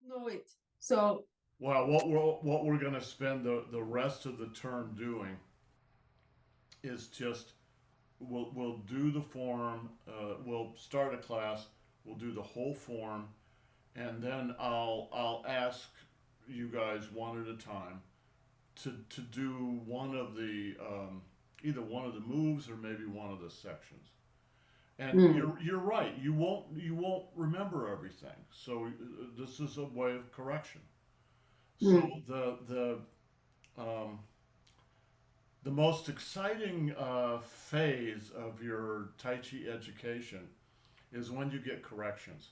know it. So Well, what we're going to spend the rest of the term doing is just we'll do the form. We'll start a class. We'll do the whole form, and then I'll ask you guys one at a time to do one of the either one of the moves or maybe one of the sections. And mm, you're right. You won't remember everything. So this is a way of correction. So mm. the most exciting phase of your Tai Chi education is when you get corrections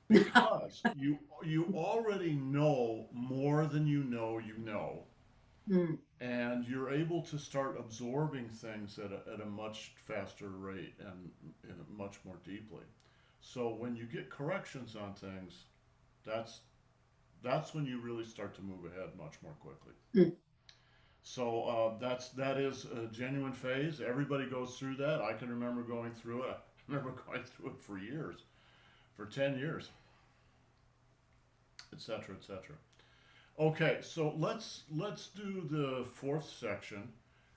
because you already know more than you know, Mm. and you're able to start absorbing things at a much faster rate and much more deeply. So when you get corrections on things, that's that's when you really start to move ahead much more quickly. Mm. So that is a genuine phase. Everybody goes through that. I can remember going through it. I remember going through it for years, for 10 years, etc., etc. Okay, so let's do the fourth section,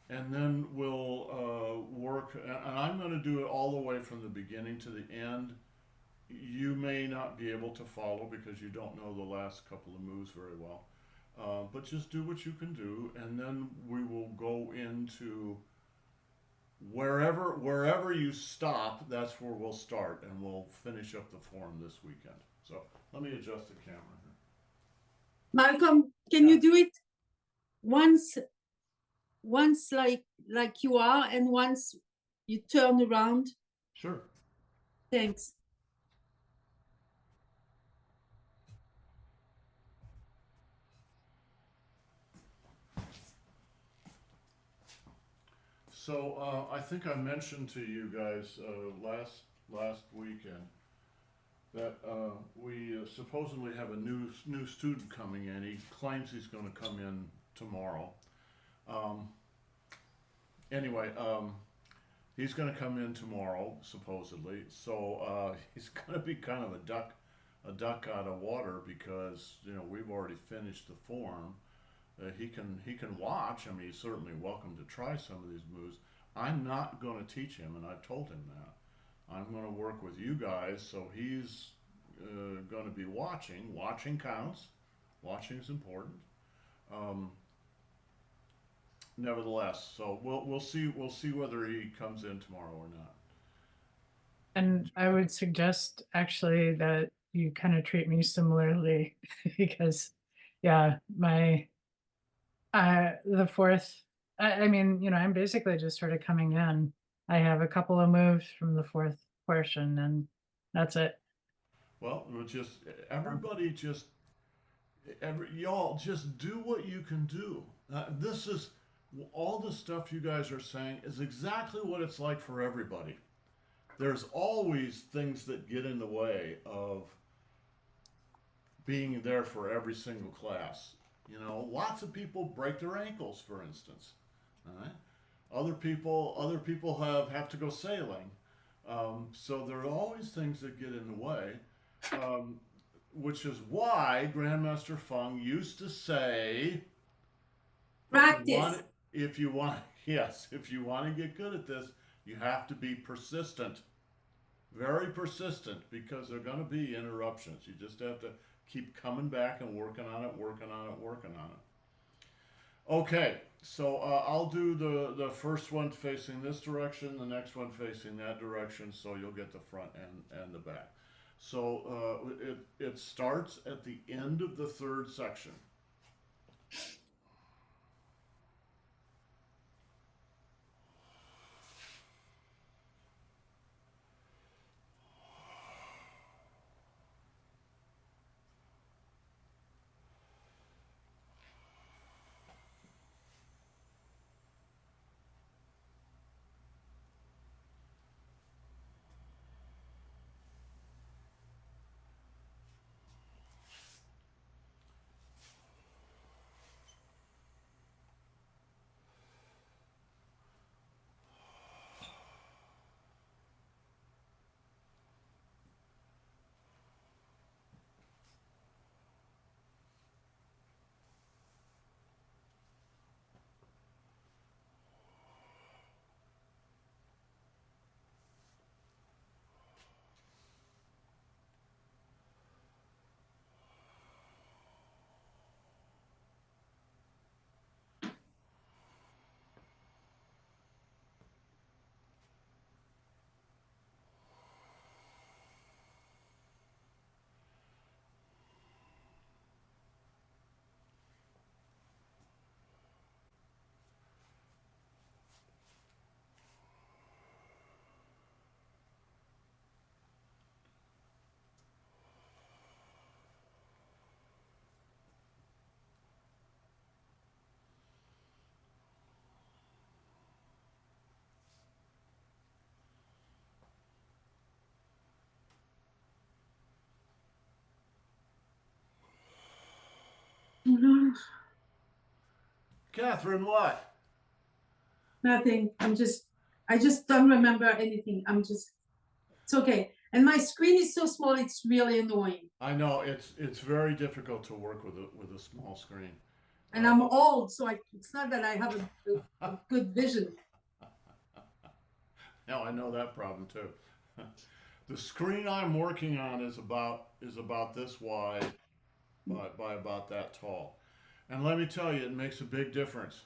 and then we'll work. And I'm going to do it all the way from the beginning to the end. You may not be able to follow because you don't know the last couple of moves very well. But just do what you can do, and then we will go into wherever you stop. That's where we'll start, and we'll finish up the form this weekend. So let me adjust the camera Malcolm, can here. you do it once, once like you are, and once you turn around? Sure. Thanks. So I think I mentioned to you guys last weekend that we supposedly have a new student coming in. He claims he's going to come in tomorrow. Um, anyway, he's going to come in tomorrow supposedly. So he's going to be kind of a duck out of water because we've already finished the form. He can watch. I mean, he's certainly welcome to try some of these moves. I'm not going to teach him, and I've told him that. I'm going to work with you guys, so he's going to be watching. Watching counts. Watching is important. Um, Nevertheless, so we'll see whether he comes in tomorrow or not. And I would suggest actually that you kind of treat me similarly because yeah, my the fourth I mean, I'm basically just sort of coming in. I have a couple of moves from the fourth portion and that's it. Well, we'll just everybody just y'all just do what you can do. This is all the stuff you guys are saying is exactly what it's like for everybody. There's always things that get in the way of being there for every single class. Lots of people break their ankles, for instance. All right. Other people have to go sailing. So there are always things that get in the way. Um, which is why Grandmaster Fung used to say, if you want, Practice. if you want, yes, if you want to get good at this, you have to be persistent, very persistent, because there are going to be interruptions. You just have to keep coming back and working on it, working on it, working on it. Okay, so I'll do the first one facing this direction, the next one facing that direction, so you'll get the front and the back. So it starts at the end of the third section. Catherine, what? Nothing. I just don't remember anything. It's okay. And my screen is so small, it's really annoying. I know it's very difficult to work with a small screen. And I'm old, so it's not that I have a good vision. Now I know that problem too. The screen I'm working on is about this wide by about that tall. And let me tell you, it makes a big difference.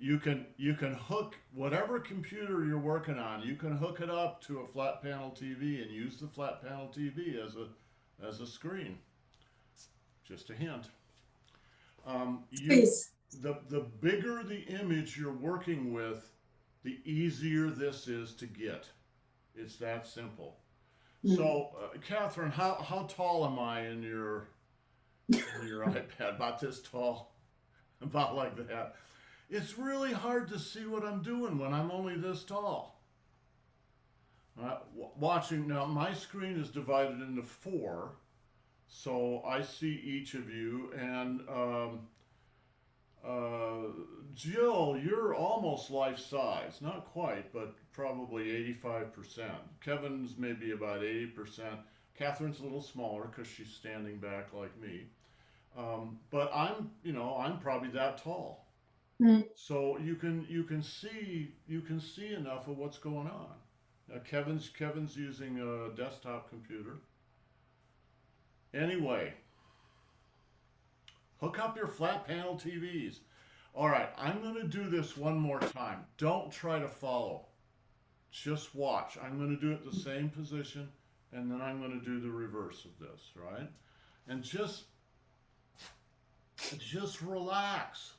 You can hook whatever computer you're working on, you can hook it up to a flat panel TV and use the flat panel TV as a screen. Just a hint. Please. The bigger the image you're working with, the easier this is to get. It's that simple. So, Catherine, how tall am I in your iPad? About this tall, about like that. It's really hard to see what I'm doing when I'm only this tall. Watching now, my screen is divided into four, so I see each of you, and Jill, you're almost life size. Not quite, but probably 85%. Kevin's maybe about 80%. Catherine's a little smaller because she's standing back like me. But I'm probably that tall. So you can see enough of what's going on. Kevin's using a desktop computer. Anyway, hook up your flat panel TVs. All right, I'm going to do this one more time. Don't try to follow. Just watch. I'm going to do it the same position, and then I'm going to do the reverse of this, right? And just relax.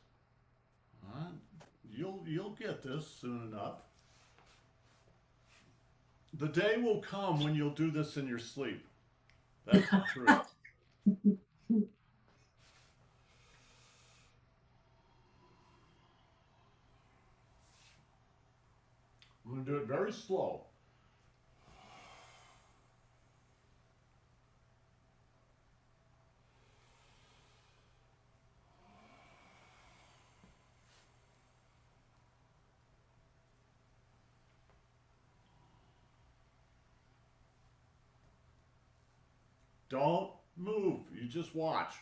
All right? You'll get this soon enough. The day will come when you'll do this in your sleep. That's the truth. I'm going to do it very slow. Don't move. You just watch.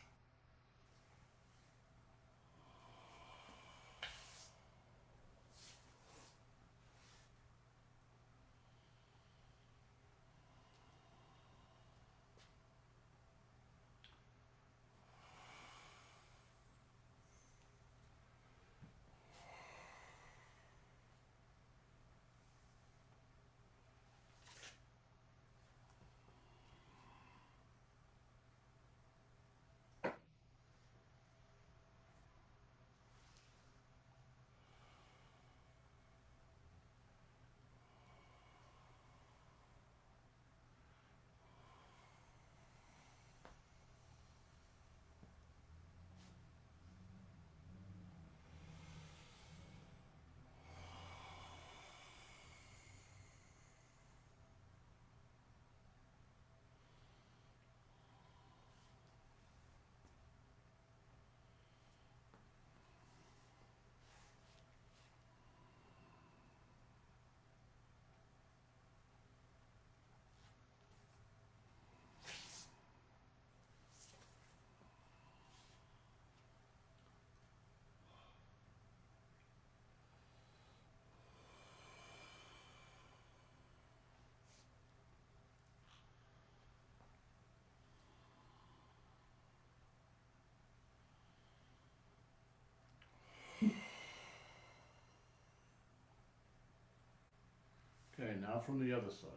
Okay, now from the other side.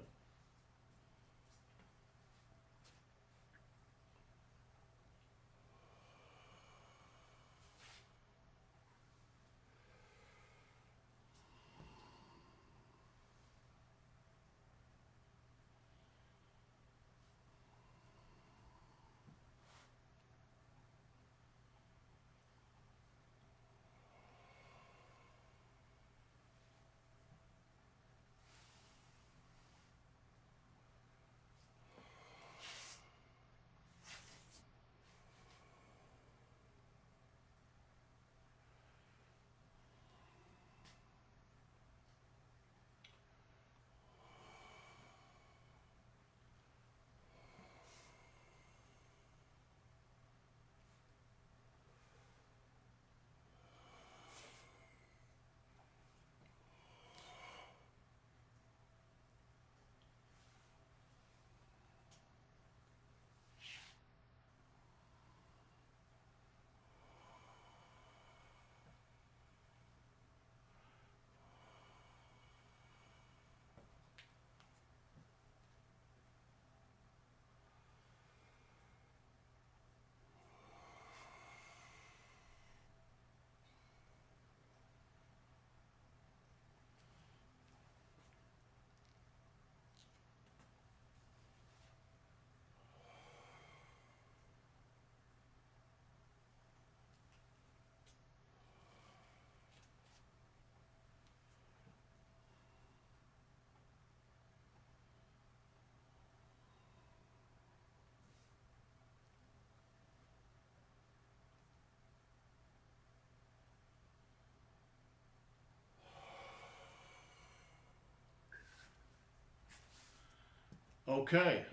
Okay.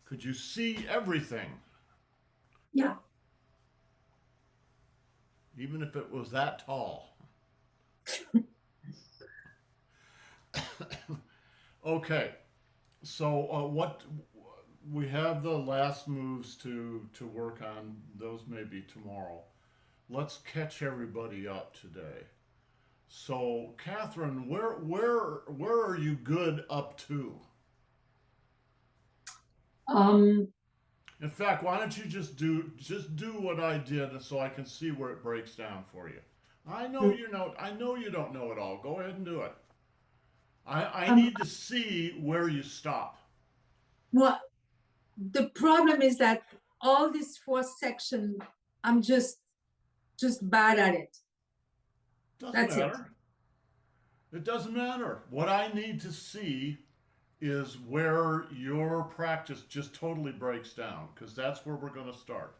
Could you see everything, Yeah. even if it was that tall? Okay. So what we have the last moves to work on. Those may be tomorrow. Let's catch everybody up today. So, Catherine, where are you good up to? Um, In fact, why don't you just do what I did so I can see where it breaks down for you. I know you don't know it all. Go ahead and do it. I um, need to see where you stop. what the problem is that all this fourth section, I'm just bad at it. Doesn't That's it. matter. It doesn't matter. What I need to see is where your practice just totally breaks down, because that's where we're going to start.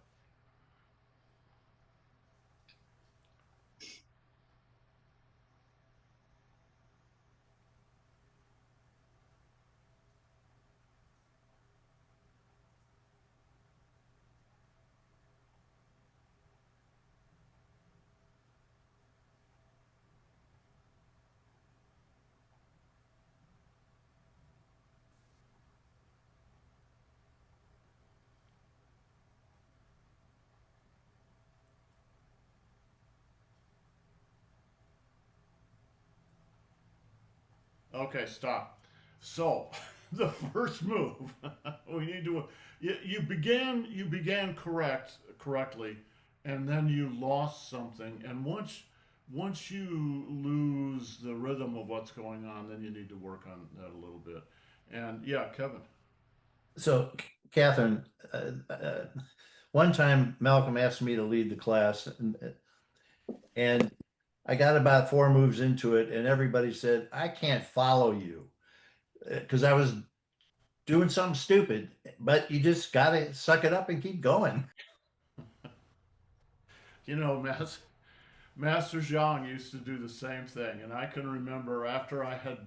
Okay, stop. So, the first move we need to you began correctly, and then you lost something. And once you lose the rhythm of what's going on, then you need to work on that a little bit. And yeah, Kevin. So, Catherine, one time Malcolm asked me to lead the class, and I got about 4 moves into it, and everybody said, I can't follow you because I was doing something stupid, but you just got to suck it up and keep going. You know, Master Zhang used to do the same thing, and I can remember after I had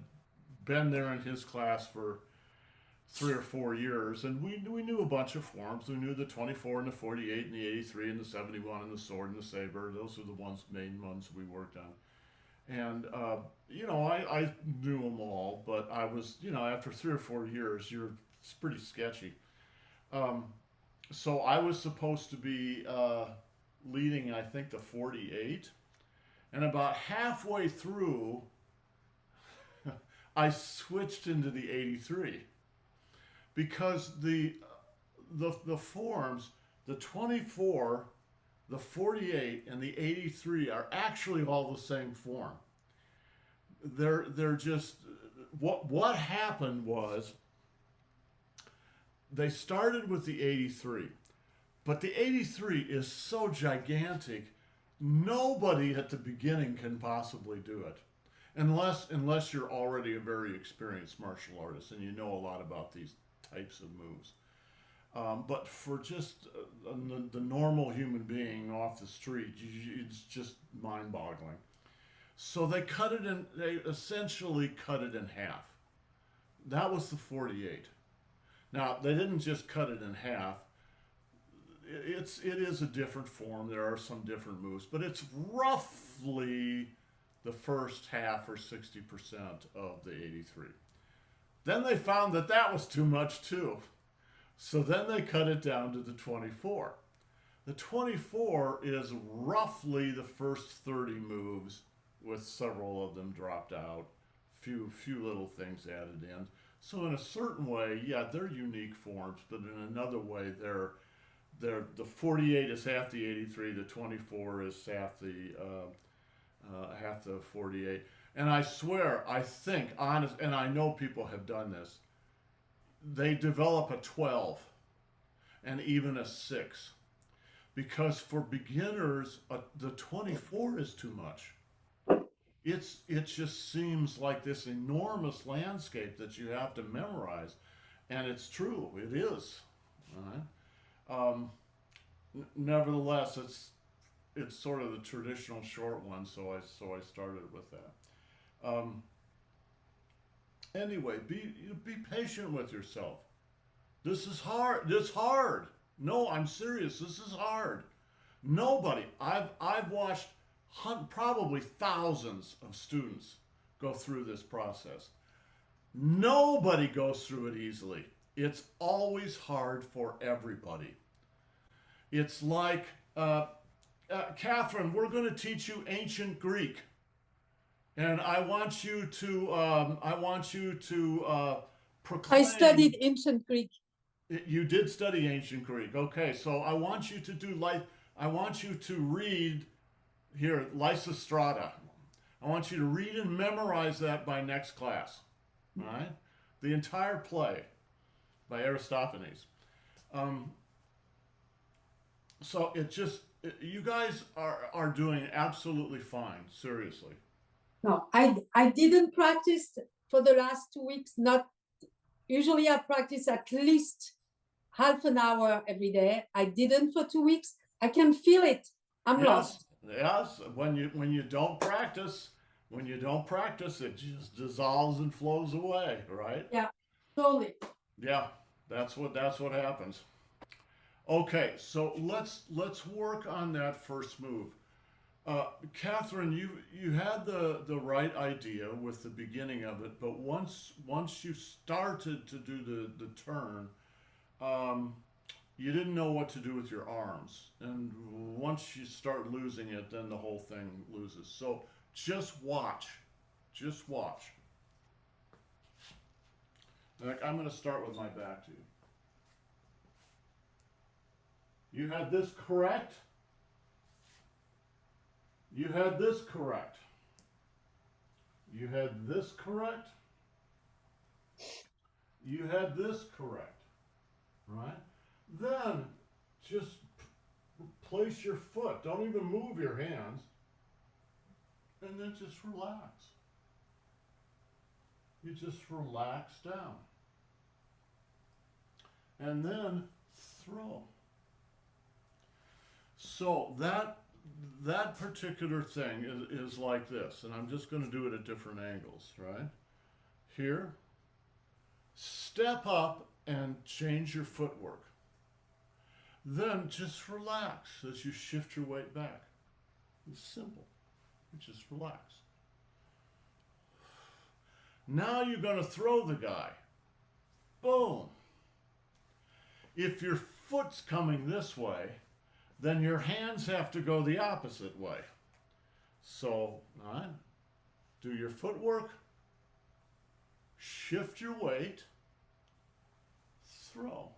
been there in his class for 3 or 4 years, and we knew a bunch of forms. We knew the 24 and the 48 and the 83 and the 71 and the sword and the saber. Those were the main ones we worked on. And I knew them all, but I was, after 3 or 4 years, it's pretty sketchy. Um, so I was supposed to be leading, I think, the 48, and about halfway through, I switched into the 83 because the forms, the 24, the 48, and the 83 are actually all the same form. They're just what happened was they started with the 83, but the 83 is so gigantic, nobody at the beginning can possibly do it. Unless you're already a very experienced martial artist and you know a lot about these types of moves. But for just the normal human being off the street, it's just mind-boggling. So they essentially cut it in half. That was the 48. Now, they didn't just cut it in half. It is a different form. There are some different moves, but it's roughly the first half or 60% of the 83. Then they found that was too much too. So then they cut it down to the 24. The 24 is roughly the first 30 moves, with several of them dropped out, few little things added in. So in a certain way, yeah, they're unique forms, but in another way, the 48 is half the 83, the 24 is half the 48. And I swear, I think, honest, and I know people have done this, they develop a 12 and even a 6. Because for beginners, the 24 is too much. It just seems like this enormous landscape that you have to memorize. And it's true, it is. All right? Nevertheless, it's sort of the traditional short one, so I started with that. Anyway, be patient with yourself. This is hard. This hard. No, I'm serious. This is hard. Nobody. I've watched probably thousands of students go through this process. Nobody goes through it easily. It's always hard for everybody. It's like, Catherine, we're going to teach you ancient Greek, and I want you to proclaim. I studied ancient Greek. You did study ancient Greek. Okay, so I want you to I want you to read here, Lysistrata. I want you to read and memorize that by next class. All right? The entire play by Aristophanes. So you guys are doing absolutely fine, seriously. No, I didn't practice for the last 2 weeks. Not usually I practice at least half an hour every day. I didn't for 2 weeks. I can feel it. I'm lost. Yes, when you don't practice, it just dissolves and flows away, right? Yeah, totally. Yeah, that's what happens. Okay, so let's work on that first move. Catherine, you had the right idea with the beginning of it, but once you started to do the turn, you didn't know what to do with your arms, and once you start losing it, then the whole thing loses. So just watch. Like, I'm going to start with my back to you. You had this correct. You had this correct. You had this correct. You had this correct. Right? Then just place your foot. Don't even move your hands. And then just relax. You just relax down. And then throw. So that particular thing is like this, and I'm just going to do it at different angles, right? Here, step up and change your footwork. Then just relax as you shift your weight back. It's simple. You just relax. Now you're going to throw the guy. Boom. If your foot's coming this way, then your hands have to go the opposite way. So, all right, do your footwork, shift your weight, throw.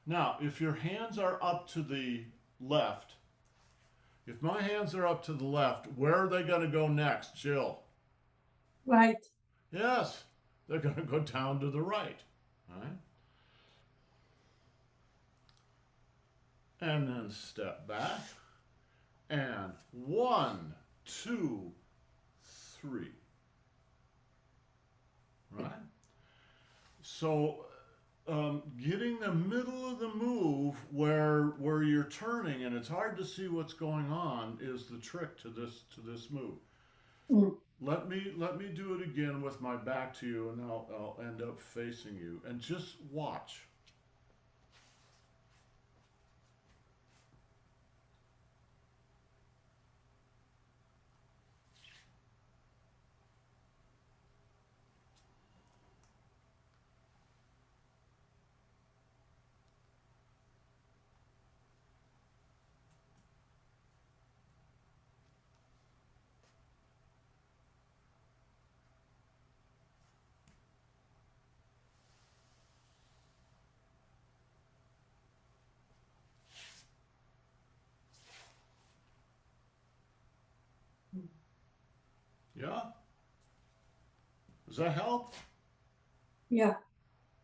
Now, if your hands are up to the left, if my hands are up to the left, where are they going to go next, Jill? Right. Yes, they're going to go down to the right. All right? And then step back. And 1, 2, 3. Right? So getting the middle of the move where you're turning and it's hard to see what's going on is the trick to this move. Mm. Let me do it again with my back to you, and I'll end up facing you, and just watch. Yeah? Does that help? Yeah.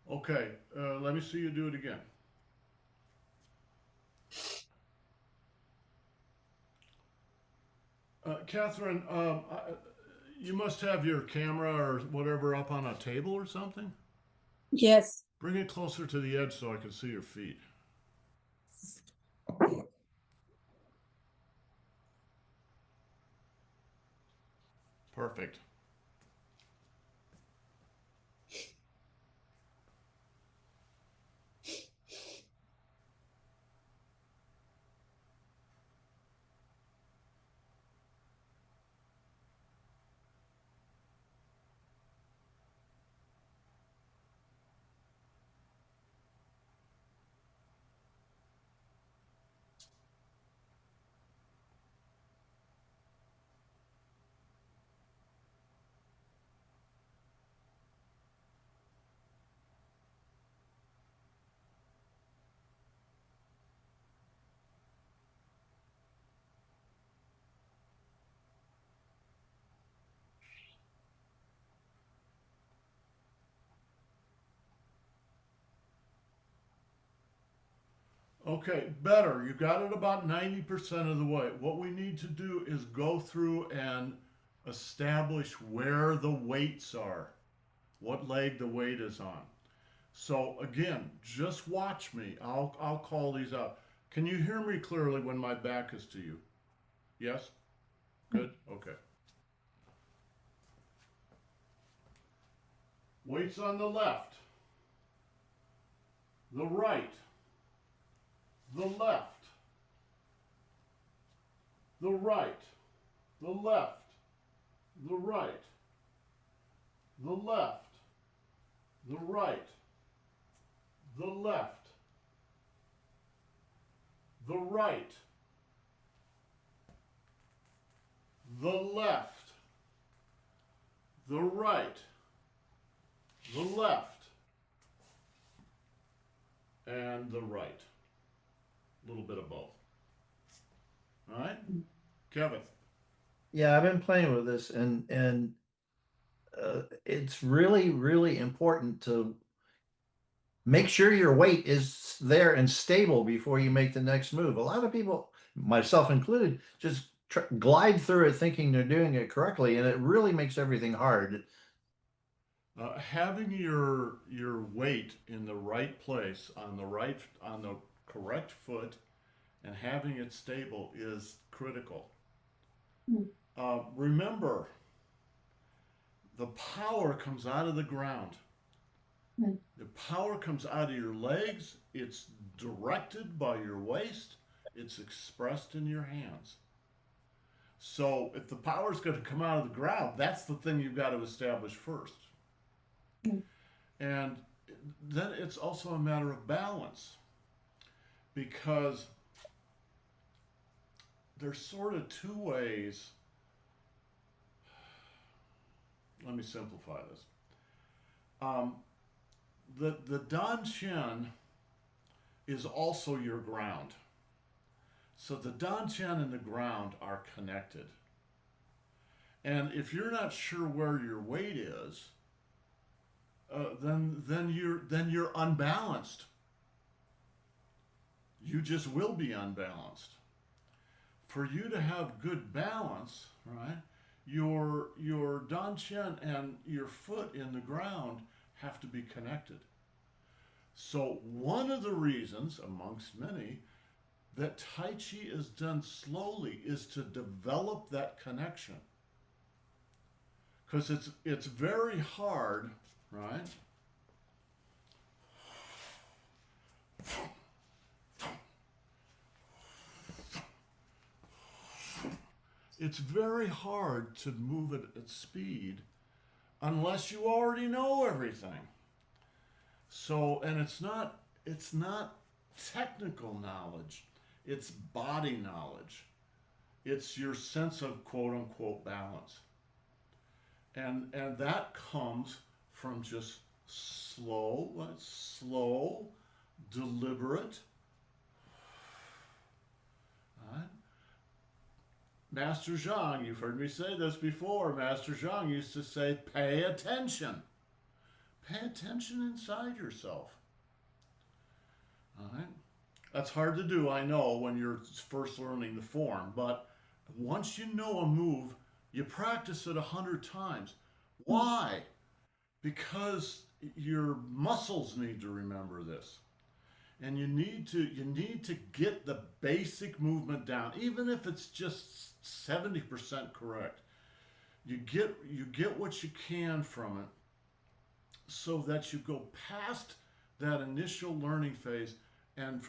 Okay, let me see you do it again. Catherine, you must have your camera or whatever up on a table or something? Yes. Bring it closer to the edge so I can see your feet. Perfect. Okay, better. You got it about 90% of the way. What we need to do is go through and establish where the weights are, what leg the weight is on. So again, just watch me. I'll call these out. Can you hear me clearly when my back is to you? Yes? Good? Okay. Weights on the left, the right, the left, the right, the left, the right, the left, the right, the left, the right, the left, the right, the left, and the right. A little bit of both. All right? Kevin. Yeah, I've been playing with this, and it's really, really important to make sure your weight is there and stable before you make the next move. A lot of people, myself included, just glide through it thinking they're doing it correctly, and it really makes everything hard. Having your weight in the right place on the correct foot and having it stable is critical. Remember, the power comes out of the ground. The power comes out of your legs. It's directed by your waist. It's expressed in your hands. So if the power is going to come out of the ground, that's the thing you've got to establish first. And then it's also a matter of balance, because there's sort of two ways. Let me simplify this. The Dan Chen is also your ground. So the Dan Chen and the ground are connected. And if you're not sure where your weight is, then you're unbalanced. You just will be unbalanced. For you to have good balance, right? Your Dan Chen and your foot in the ground have to be connected. So one of the reasons, amongst many, that Tai Chi is done slowly is to develop that connection. Because it's very hard, right? It's very hard to move it at speed unless you already know everything. So, and it's not technical knowledge, it's body knowledge. It's your sense of quote unquote balance. And that comes from just slow, deliberate. Right? Master Zhang, you've heard me say this before. Master Zhang used to say, pay attention. Pay attention inside yourself. All right? That's hard to do, I know, when you're first learning the form. But once you know a move, you practice it 100 times. Why? Because your muscles need to remember this. And you need to get the basic movement down, even if it's just 70% correct. You get what you can from it, so that you go past that initial learning phase and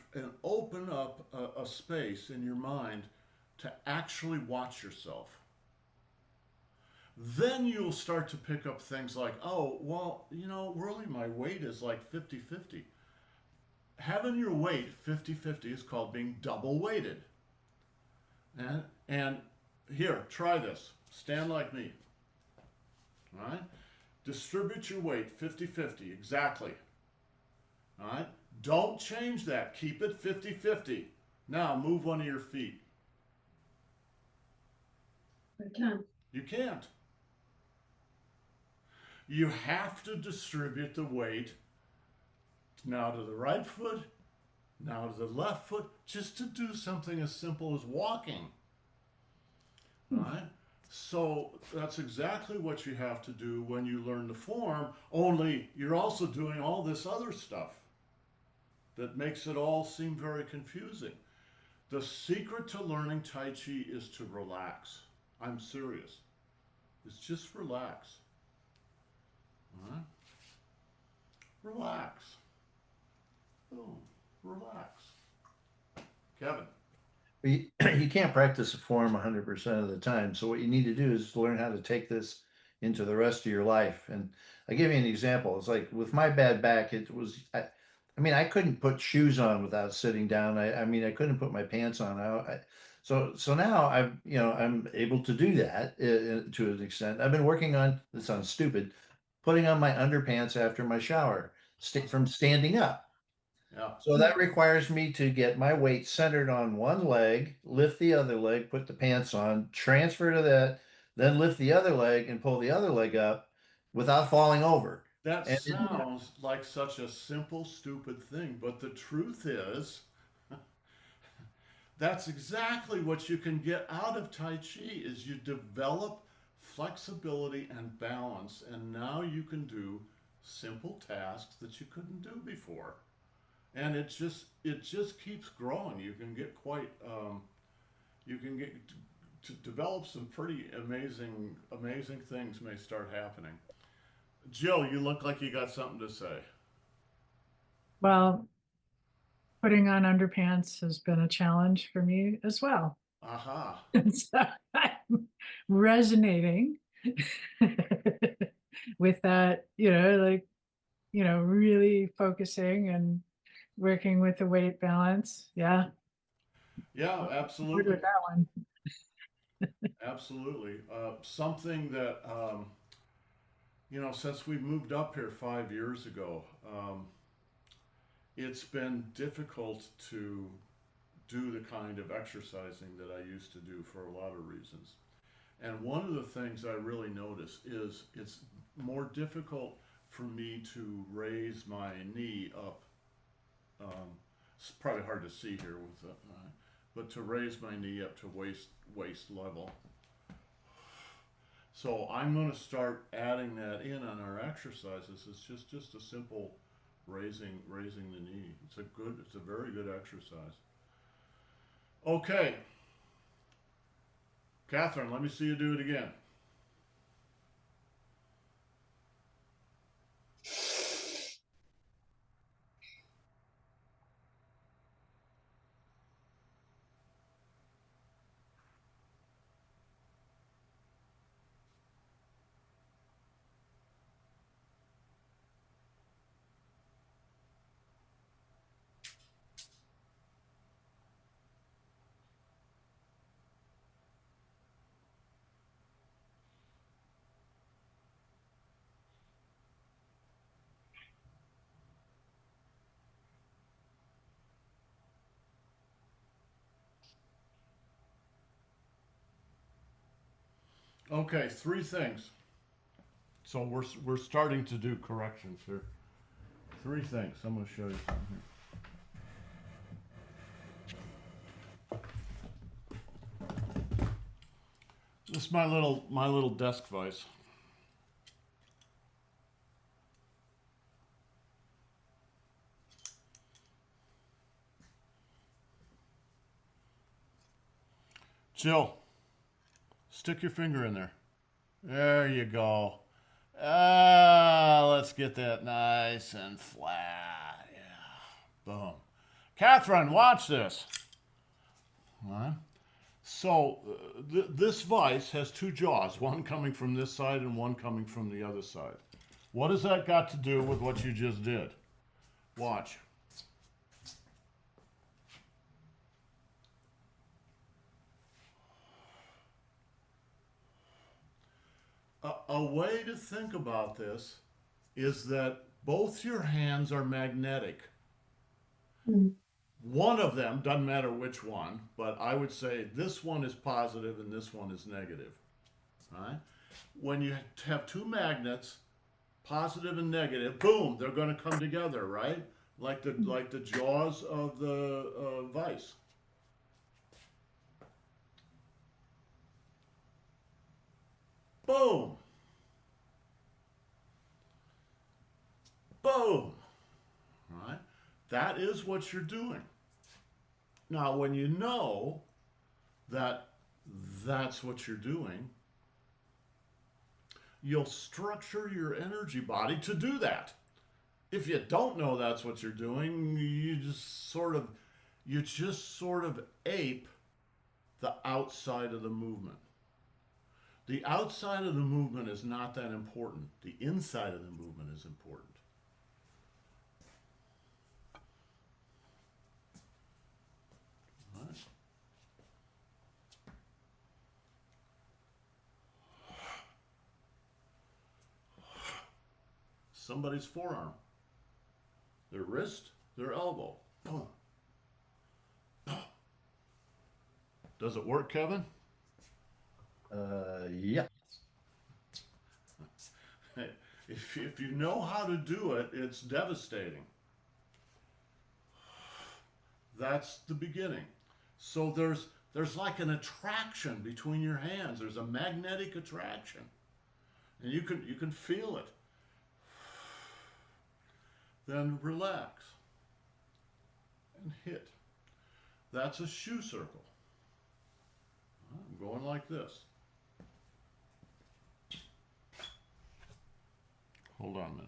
open up a space in your mind to actually watch yourself. Then you'll start to pick up things like, oh, well, really my weight is like 50-50. Having your weight 50-50 is called being double weighted. And here, try this. Stand like me. All right? Distribute your weight 50-50, exactly. All right? Don't change that. Keep it 50-50. Now, move one of your feet. I can't. You can't. You have to distribute the weight now to the right foot Now to the left foot, just to do something as simple as walking. All right? So that's exactly what you have to do when you learn the form, only you're also doing all this other stuff that makes it all seem very confusing. The secret to learning Tai Chi is to relax. I'm serious. It's just relax. All right? Relax. Boom. Relax. Kevin. You can't practice a form 100% of the time. So what you need to do is learn how to take this into the rest of your life. And I'll give you an example. It's like with my bad back, it was, I mean, I couldn't put shoes on without sitting down. I mean, I couldn't put my pants on. So now I'm able to do that to an extent. I've been working on, this sounds stupid, putting on my underpants after my shower, from standing up. Yeah. So that requires me to get my weight centered on one leg, lift the other leg, put the pants on, transfer to that, then lift the other leg and pull the other leg up without falling over. That And sounds like such a simple, stupid thing, but the truth is, that's exactly what you can get out of Tai Chi is you develop flexibility and balance, and now you can do simple tasks that you couldn't do before. And it just keeps growing. You can get quite you can get to develop some pretty amazing things may start happening. Jill, you look like you got something to say. Well, putting on underpants has been a challenge for me as well. Aha. And so I'm resonating with that, like, really focusing and working with the weight balance. Yeah. Yeah, Good absolutely. with that one. Absolutely. Something that, since we moved up here 5 years ago, it's been difficult to do the kind of exercising that I used to do for a lot of reasons. And one of the things I really notice is it's more difficult for me to raise my knee up. It's probably hard to see here with the, but to raise my knee up to waist level. So I'm going to start adding that in on our exercises. It's just a simple raising the knee. It's a very good exercise. Okay, Catherine, let me see you do it again. Okay, three things. So we're starting to do corrections here. Three things. I'm going to show you something here. This is my little desk vise. Jill, stick your finger in there. There you go. Let's get that nice and flat. Yeah. Boom. Catherine, watch this. All right. So this vise has two jaws, one coming from this side and one coming from the other side. What has that got to do with what you just did? Watch. A way to think about this is that both your hands are magnetic. One of them, doesn't matter which one, but I would say this one is positive and this one is negative. All right? When you have two magnets, positive and negative, boom, they're going to come together, right? like the jaws of the vice. Boom. Boom. Right? That is what you're doing. Now, when you know that that's what you're doing, you'll structure your energy body to do that. If you don't know that's what you're doing, you just sort of ape the outside of the movement. The outside of the movement is not that important. The inside of the movement is important. All right. Somebody's forearm, their wrist, their elbow. Boom. Boom. Does it work, Kevin? Yeah. If you know how to do it, it's devastating. That's the beginning. So there's like an attraction between your hands. There's a magnetic attraction, and you can feel it. Then relax and hit. That's a shoe circle. I'm going like this. Hold on a minute.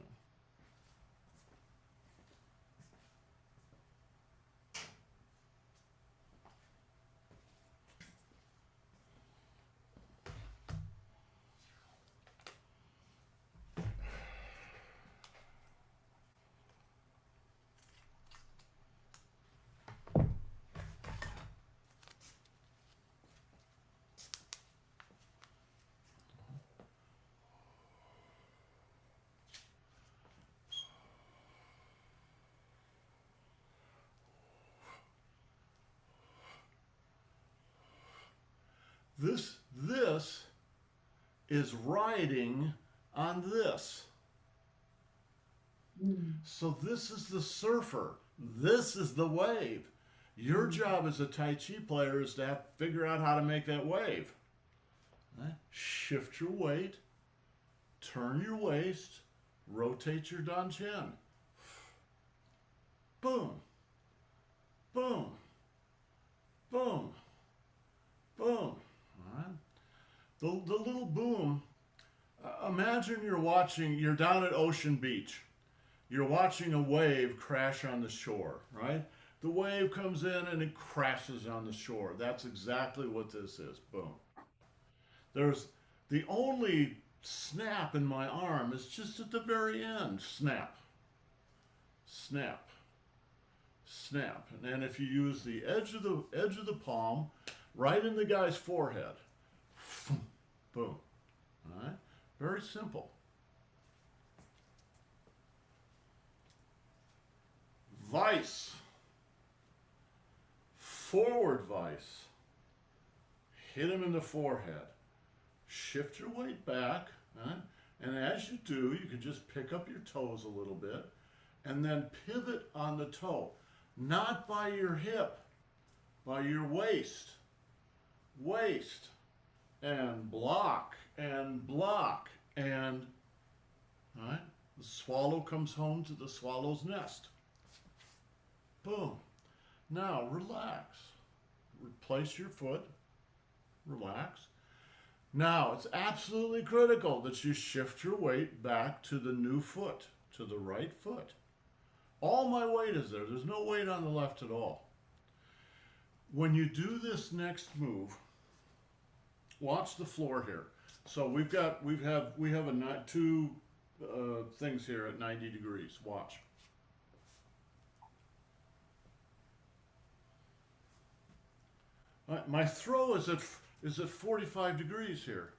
This is riding on this. So this is the surfer. This is the wave. Your job as a Tai Chi player is to have to figure out how to make that wave. Right? Shift your weight, turn your waist, rotate your dantian. Boom, boom, boom, boom. All right? The little boom, imagine you're down at Ocean Beach. You're watching a wave crash on the shore, right? The wave comes in and it crashes on the shore. That's exactly what this is. Boom. There's the only snap in my arm is just at the very end. Snap. Snap. Snap. And then if you use the edge of the palm right in the guy's forehead. Boom. All right? Very simple. Vice. Forward vice. Hit him in the forehead. Shift your weight back. Right? And as you do, you can just pick up your toes a little bit and then pivot on the toe. Not by your hip, by your waist. Waist. And block. And block. And, all right? The swallow comes home to the swallow's nest. Boom. Now relax. Replace your foot. Relax. Now it's absolutely critical that you shift your weight back to the new foot, to the right foot. All my weight is there. There's no weight on the left at all. When you do this next move, watch the floor here. So we have two things here at 90 degrees. Watch. My throw is at 45 degrees here.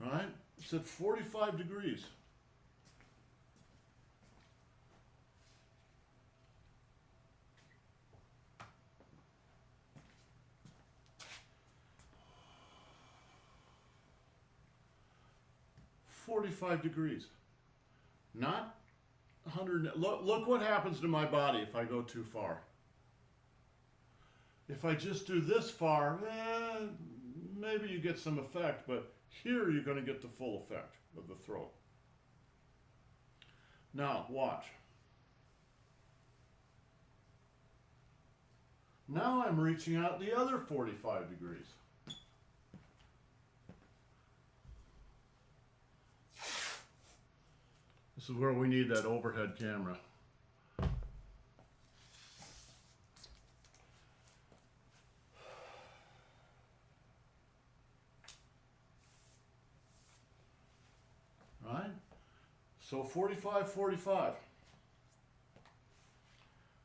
Right? It's at 45 degrees. 45 degrees. Not 100. Look what happens to my body if I go too far. If I just do this far, maybe you get some effect, but here you're going to get the full effect of the throat. Now, watch. Now I'm reaching out the other 45 degrees. This is where we need that overhead camera. Right? So 45, 45.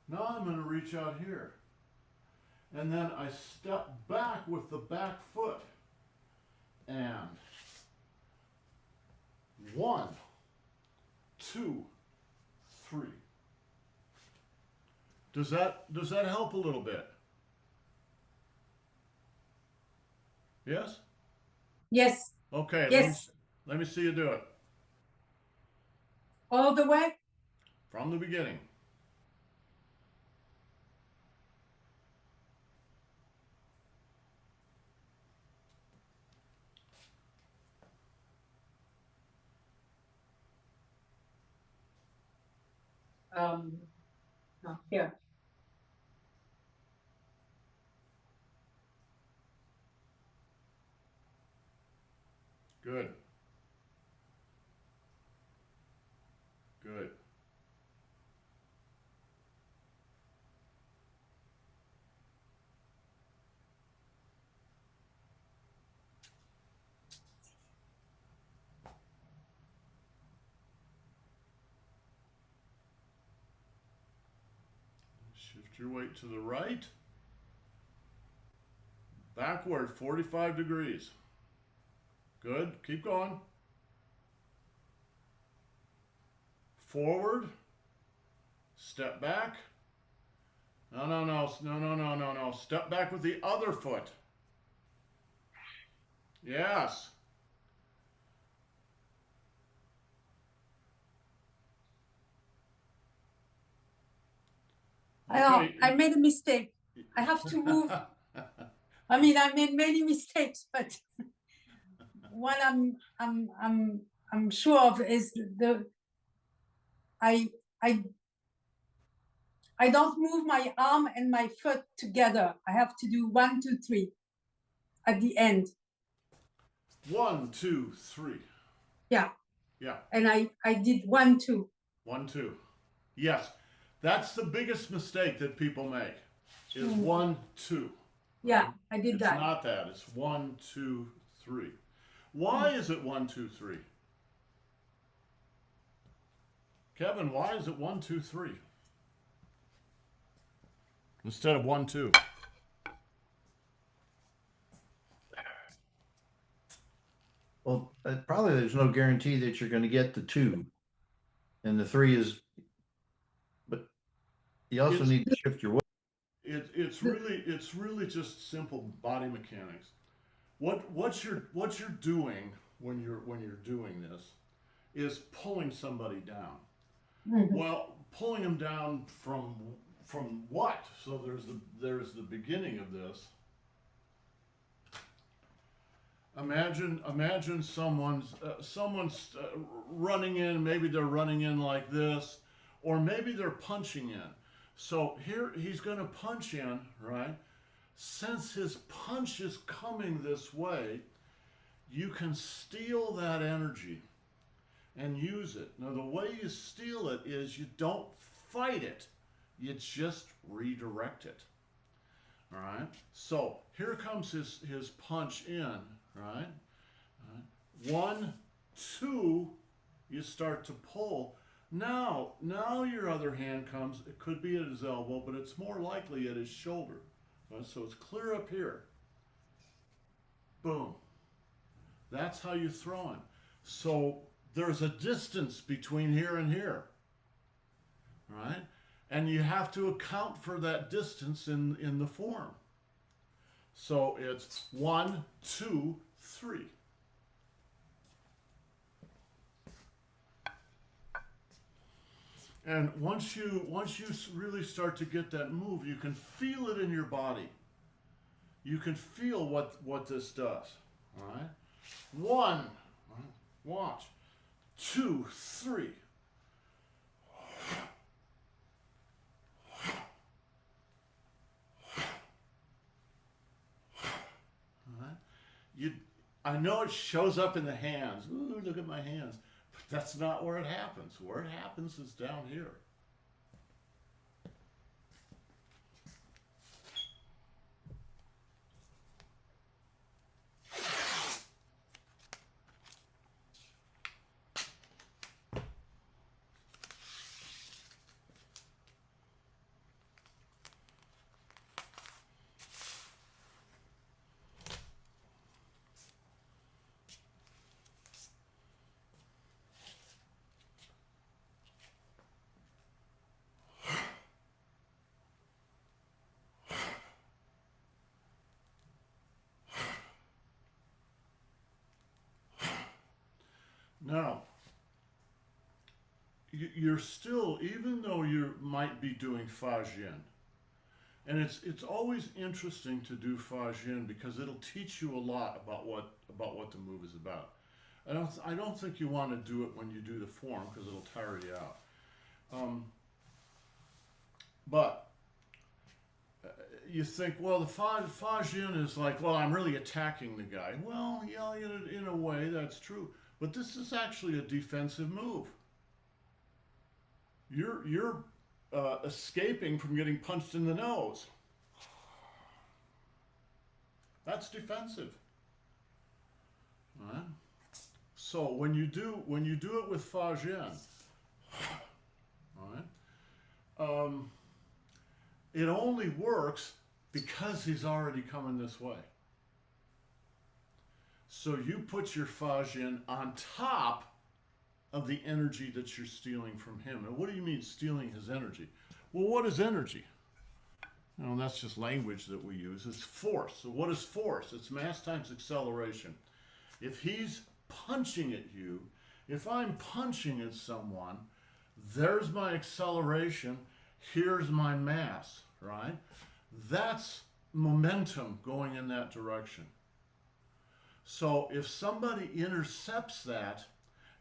Now I'm going to reach out here. And then I step back with the back foot. And 1, 2, 3. Does that help a little bit? Yes? Yes. Okay, Yes. let me see you do it. All the way? From the beginning. No, here. Good. Good. Shift your weight to the right. Backward 45 degrees. Good. Keep going. Forward. Step back. No. Step back with the other foot. Yes. I made a mistake. I have to move. I mean, I made many mistakes, but what I'm sure of is I don't move my arm and my foot together. I have to do 1, 2, 3 at the end. 1, 2, 3. Yeah. Yeah. And I did 1, 2. 1, 2. Yes. That's the biggest mistake that people make is 1, 2. Yeah, I did that. It's not that. It's 1, 2, 3. Why is it 1, 2, 3? Kevin, why is it 1, 2, 3? Instead of 1, 2. Well, probably there's no guarantee that you're going to get the 2, and the 3 is. But you also need to shift your weight. It's really just simple body mechanics. What you're doing when you're doing this is pulling somebody down. Mm-hmm. Well, pulling them down from what? So there's the beginning of this. Imagine someone's running in. Maybe they're running in like this, or maybe they're punching in. So here he's going to punch in, right? Since his punch is coming this way, you can steal that energy and use it. Now, the way you steal it is you don't fight it. You just redirect it. All right? So here comes his punch in, right? 1, 2, you start to pull. Now your other hand comes. It could be at his elbow, but it's more likely at his shoulder. Right? So it's clear up here. Boom. That's how you throw him. So there's a distance between here and here. Right? And you have to account for that distance in the form. So it's 1, 2, 3. And once you really start to get that move, you can feel it in your body. You can feel what this does. All right. One. All right, watch. 2, 3. All right. I know it shows up in the hands. Ooh, look at my hands. But that's not where it happens. Where it happens is down here. Now, you're still, even though you might be doing Fa Jian, and it's always interesting to do Fa Jian because it'll teach you a lot about what the move is about. I don't think you want to do it when you do the form because it'll tire you out. But you think, well, the Fa Jian is like, well, I'm really attacking the guy. Well, yeah, in a way, that's true. But this is actually a defensive move. You're escaping from getting punched in the nose. That's defensive. All right? So when you do it with Fa Jian, all right, it only works because he's already coming this way. So you put your Fa Jian on top of the energy that you're stealing from him. And what do you mean stealing his energy? Well, what is energy? You know, that's just language that we use. It's force. So what is force? It's mass times acceleration. If he's punching at you, if I'm punching at someone, there's my acceleration, here's my mass, right? That's momentum going in that direction. So if somebody intercepts that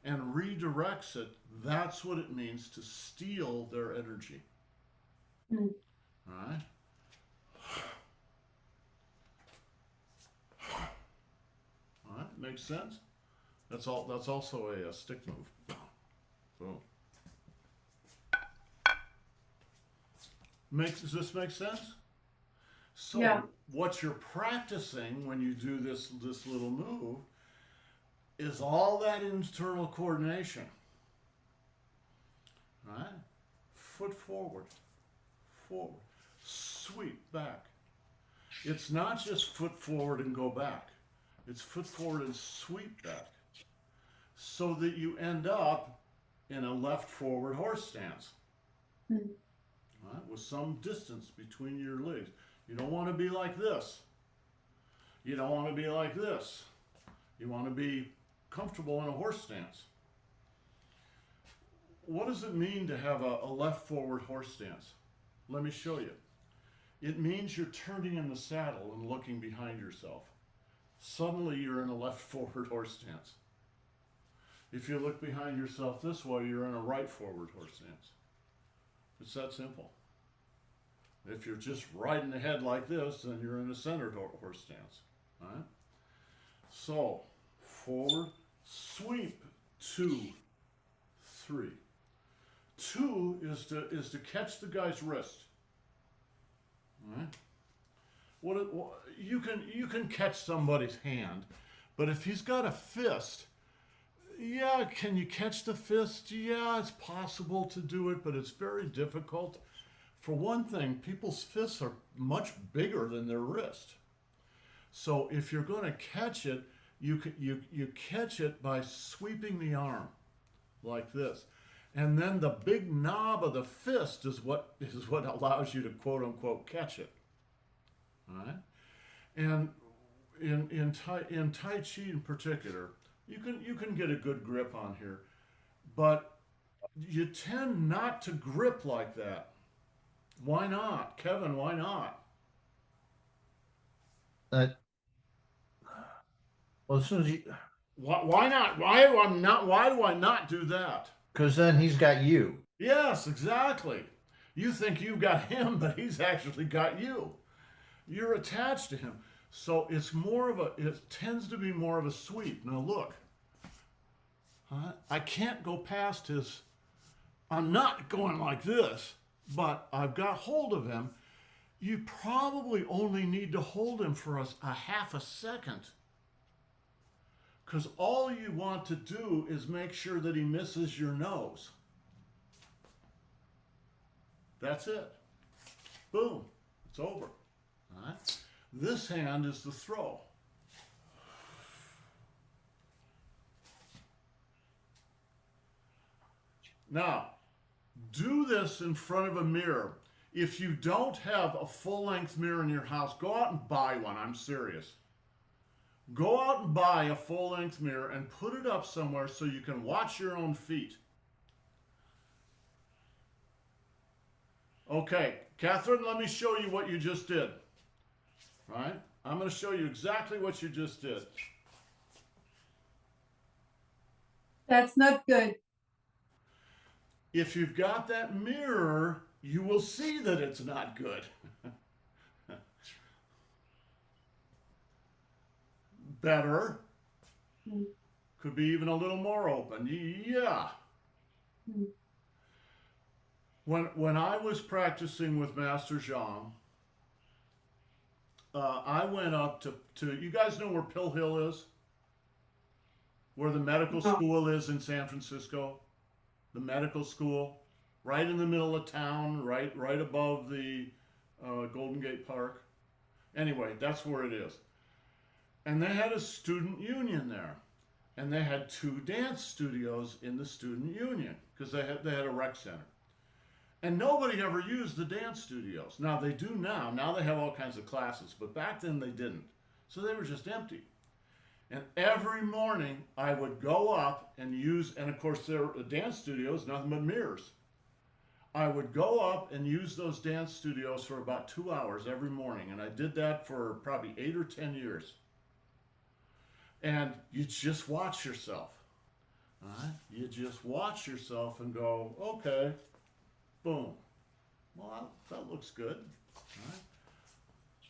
and redirects it, that's what it means to steal their energy. All right? All right, makes sense? That's also a stick move. Boom. Does this make sense? So Yeah. what you're practicing when you do this little move is all that internal coordination. Right? Foot forward, forward, sweep back. It's not just foot forward and go back. It's foot forward and sweep back. So that you end up in a left forward horse stance. Right? With some distance between your legs. You don't want to be like this. You don't want to be like this. You want to be comfortable in a horse stance. What does it mean to have a left forward horse stance? Let me show you. It means you're turning in the saddle and looking behind yourself. Suddenly you're in a left forward horse stance. If you look behind yourself this way, you're in a right forward horse stance. It's that simple. If you're just riding ahead like this, then you're in a centered horse stance. All right? So, forward, sweep, 2, 3. 2 is to catch the guy's wrist. All right? You can catch somebody's hand, but if he's got a fist, yeah, can you catch the fist? Yeah, it's possible to do it, but it's very difficult. For one thing, people's fists are much bigger than their wrist. So if you're going to catch it, you catch it by sweeping the arm like this. And then the big knob of the fist is what allows you to quote unquote catch it. All right? And in Tai Chi in particular, you can get a good grip on here. But you tend not to grip like that. Why not? Kevin, why not? Well, as soon as you, Why not? Why do I not do that? because then he's got you. Yes, exactly. You think you've got him, but he's actually got you. You're attached to him. So it tends to be more of a sweep. Now look, I can't go past I'm not going like this, but I've got hold of him. You probably only need to hold him for a half a second. Because all you want to do is make sure that he misses your nose. That's it. Boom. It's over. All right? This hand is the throw. Now, do this in front of a mirror. If you don't have a full-length mirror in your house, go out and buy one. I'm serious. Go out and buy a full-length mirror and put it up somewhere so you can watch your own feet. Okay, Catherine, let me show you what you just did. All right? I'm going to show you exactly what you just did. That's not good. If you've got that mirror, you will see that it's not good. Better. Could be even a little more open. Yeah. When I was practicing with Master Zhang, I went up to you guys know where Pill Hill is? Where the medical school is in San Francisco? The medical school, right in the middle of town, right above the Golden Gate Park. Anyway, that's where it is. And they had a student union there. And they had 2 dance studios in the student union because they had a rec center. And nobody ever used the dance studios. Now they do now. Now they have all kinds of classes, but back then they didn't. So they were just empty. And every morning I would go up and and of course there are dance studios, nothing but mirrors. I would go up and use those dance studios for about 2 hours every morning. And I did that for probably 8 or 10 years. And you just watch yourself. All right? You just watch yourself and go, okay, boom. Well, that looks good. All right?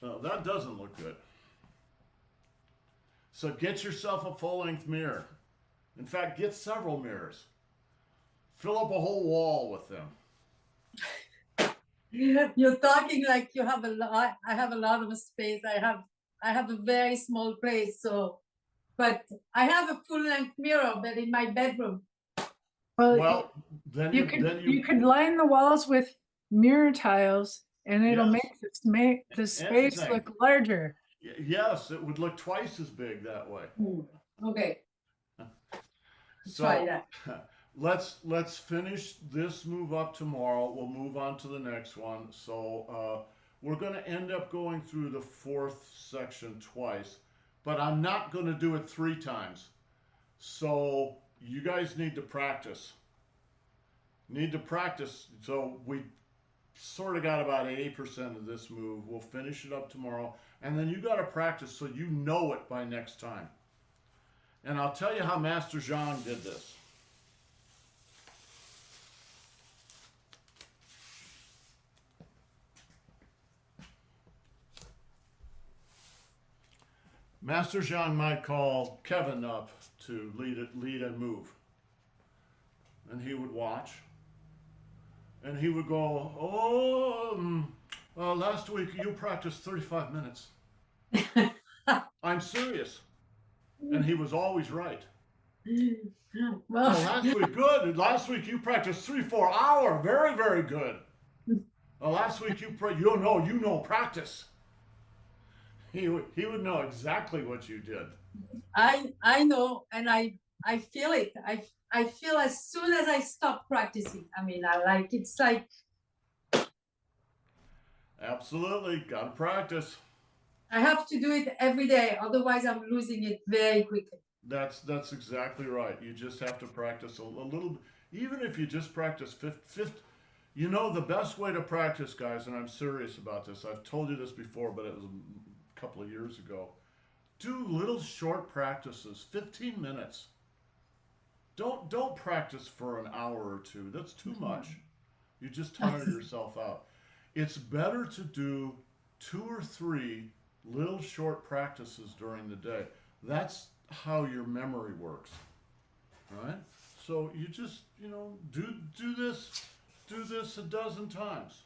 No, that doesn't look good. So get yourself a full-length mirror. In fact, get several mirrors. Fill up a whole wall with them. You're talking like you have a lot. I have a lot of space. I have a very small place. So, but I have a full-length mirror, but in my bedroom. Well, then you could line the walls with mirror tiles, and it'll make the space look larger. Yes, it would look twice as big that way. Okay. So try that. let's finish this move up tomorrow. We'll move on to the next one. So we're going to end up going through the 4th section twice, but I'm not going to do it 3 times. So you guys need to practice. So we sort of got about 80% of this move. We'll finish it up tomorrow. And then you got to practice so you know it by next time. And I'll tell you how Master Zhang did this. Master Zhang might call Kevin up to lead a move. And he would watch. And he would go, last week you practiced 35 minutes. I'm serious. And he was always right. Well, last week, good. Last week you practiced 3-4 hours. Very, very good. Last week you practice. He would know exactly what you did. I know, and I feel it. I feel as soon as I stop practicing. I mean, it's like. Absolutely, gotta practice. I have to do it every day, otherwise I'm losing it very quickly. That's exactly right. You just have to practice a little. Even if you just practice fifth, you know, the best way to practice, guys, and I'm serious about this. I've told you this before, but it was a couple of years ago. Do little short practices, 15 minutes. Don't practice for an hour or two. That's too much. You just tire yourself out. It's better to do 2 or 3 little short practices during the day. That's how your memory works. All right? So you just, you know, do this a dozen times.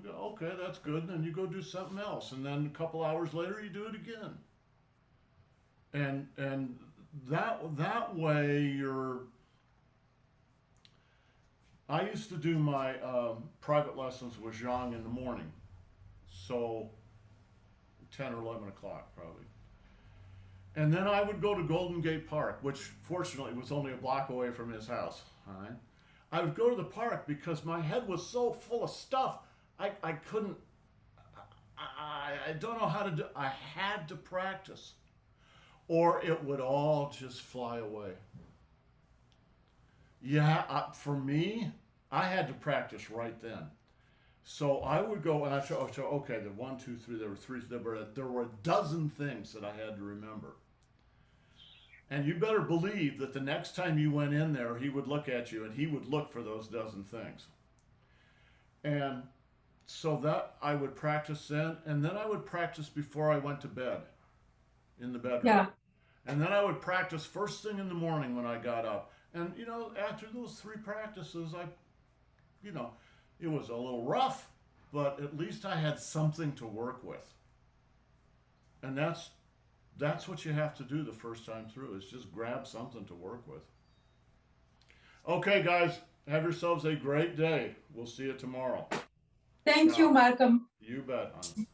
Okay, that's good. And then you go do something else, and then a couple hours later you do it again. And that way you're. I used to do my private lessons with Zhang in the morning, so 10 or 11 o'clock probably. And then I would go to Golden Gate Park, which fortunately was only a block away from his house. All right? I would go to the park because my head was so full of stuff. I couldn't, I don't know how to do, I had to practice or it would all just fly away. Yeah, for me, I had to practice right then. So I would go and I'd show, okay, the 1, 2, 3, there were a dozen things that I had to remember. And you better believe that the next time you went in there, he would look at you and he would look for those dozen things. And so that I would practice then, and then I would practice before I went to bed, in the bedroom. Yeah. And then I would practice first thing in the morning when I got up. And, you know, after those 3 practices, you know, it was a little rough, but at least I had something to work with. And that's what you have to do the first time through, is just grab something to work with. Okay, guys, have yourselves a great day. We'll see you tomorrow. Thank you, Malcolm. You bet, hon.